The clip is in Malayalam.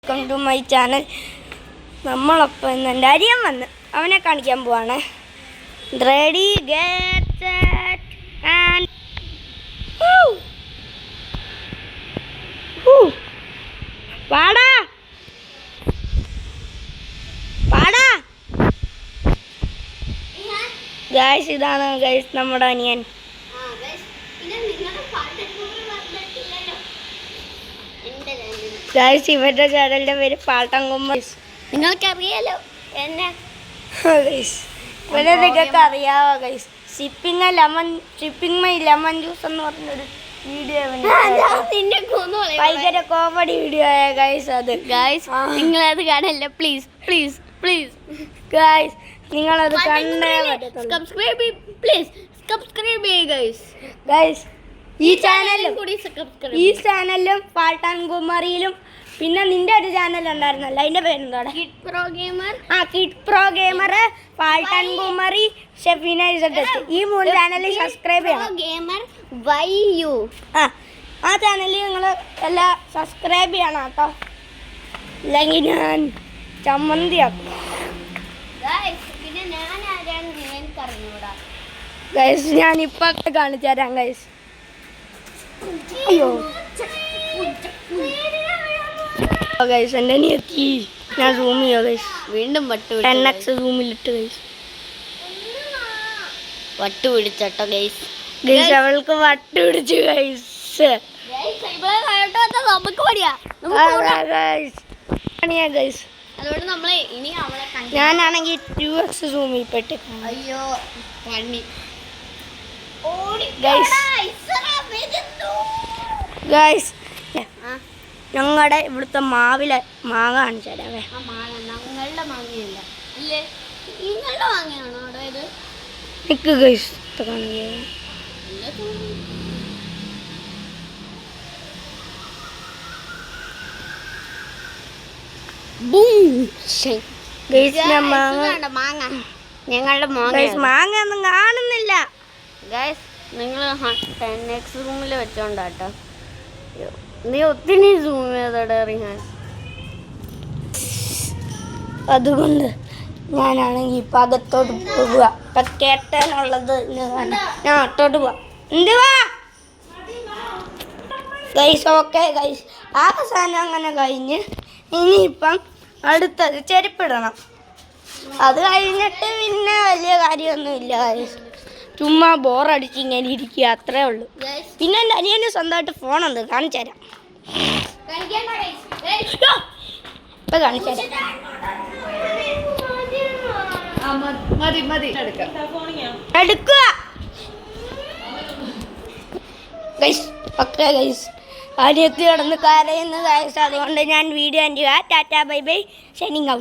Welcome to my channel. നമ്മളൊപ്പം ഇന്ന് എൻ്റെ അരിയൻ വന്ന് അവനെ കാണിക്കാൻ പോവാണ്. റെഡി ഗെറ്റ് സെറ്റ് ആൻഡ് പാടാ പാടാ ഗൈസ്. ഇതാണ് ഗൈസ് നമ്മുടെ അനിയൻ. ഗൈസ് ഇവരുടെ ചാനലിൻ്റെ പേര് പാട്ടങ്കുമ്മ. നിങ്ങൾക്കറിയാലോ എന്നെ ഇവരെ നിങ്ങൾക്ക് അറിയാവോ guys? Shipping my lemon juice എന്ന് പറഞ്ഞൊരു വീഡിയോ ഭയങ്കര കോമഡി വീഡിയോ ആയ ഗൈസ്. അത് ഗൈസ് നിങ്ങളത് കാണല്ലേ, പ്ലീസ് പ്ലീസ് പ്ലീസ് ഗൈസ് നിങ്ങളത് കണ്ടേ പറ്റത്തുള്ളൂ. സബ്സ്ക്രൈബ് പ്ലീസ് സബ്സ്ക്രൈബ് ചെയ്യുക ഗൈസ്. ഗൈസ് ഈ ചാനലിലും പാൾട്ടാൻ കുമാരിയിലും പിന്നെ നിന്റെ ഒരു ചാനൽ ഉണ്ടായിരുന്നല്ലോ, അതിന്റെ പേരെന്തോടെ? Kid pro gamer. Kid pro gamer, പാൾട്ടാൻ കുമാരി, ഷെഫീന ഇസഡസ്റ്റ്, ഈ 3 ചാനലിൽ സബ്സ്ക്രൈബ് ചെയ്യണം. ഗെയിമർ YU ആ ചാനലിൽ നിങ്ങൾ എല്ലാം സബ്സ്ക്രൈബ് ചെയ്യണം കേട്ടോ, അല്ലെങ്കിൽ ഞാൻ ചമ്മന്തിയാക്കും. പിന്നെ ഞാൻ ആരാണെന്ന് എനിക്ക് അറിഞ്ഞൂടാ ഗൈസ്. ഞാൻ ഇപ്പൊ കാണിച്ചു തരാം ഗൈസ്. അയ്യോ ഗൈസ് എൻ്റെ എത്തി. ഞാൻ സൂം ചെയ്യോ ഗൈസ്? വീണ്ടും 10x സൂമിലിട്ട് ഗൈസ്. വട്ട് പിടിച്ചട്ടോ ഗൈസ്. ഗൈസ് അവൾക്ക് വട്ട് പിടിച്ചു ഗൈസ്. നമുക്ക് പണിയാ ഗൈസ്. അതുകൊണ്ട് നമ്മളെ ഇനി അവളെ ഞാനാണെങ്കിൽ 2x സൂമിൽ പെട്ട്. അയ്യോ പണി ഗൈസ് ഞങ്ങളുടെ ഇവിടുത്തെ മാവിലെ മാങ്ങ കാണിച്ചു തരാവേ. ഞങ്ങളുടെ മാങ്ങയല്ല അല്ലേ, നിങ്ങളുടെ മാങ്ങയാണോ അവിടെ ഇത്? നിക്ക് ഗൈസ് കാണിക്കുക. മാങ്ങ ഞങ്ങളുടെ മാങ്ങ ഒന്നും കാണുന്നില്ല ഗൈസ്. നിങ്ങൾ 10x റൂമിൽ വെച്ചോണ്ടാട്ടോ. നീ ഒത്തിരി സൂം ചെയ്തോടെ റിഹാൻ. അതുകൊണ്ട് ഞാനാണെങ്കിൽ ഇപ്പം അകത്തോട്ട് പോവുക. ഇപ്പം കേട്ടാനുള്ളത് ഞാൻ അകത്തോട്ട് പോവാം. എന്തുവാ ഗൈസ്? ഓക്കെ ഗൈസ്, ആ സാധനം അങ്ങനെ കഴിഞ്ഞ് ഇനിയിപ്പം അടുത്തത് ചെരുപ്പിടണം. അത് കഴിഞ്ഞിട്ട് പിന്നെ വലിയ കാര്യമൊന്നുമില്ല ഗൈസ്. ചുമ്മാ ബോറടിച്ച് ഇങ്ങനെ ഇരിക്കുക, അത്രേ ഉള്ളൂ. പിന്നെ എൻ്റെ അനിയന് സ്വന്തമായിട്ട് ഫോണുണ്ട്, കാണിച്ചു തരാം. ഇപ്പം കാണിച്ചു തരാം. എടുക്കുക ഗൈസ്. ഓക്കെ ഗൈസ്, അനിയത്തി കിടന്ന് കരയുന്നു ഗൈസ്. അതുകൊണ്ട് ഞാൻ വീഡിയോ എൻ്റെ tata bye bye, shining out.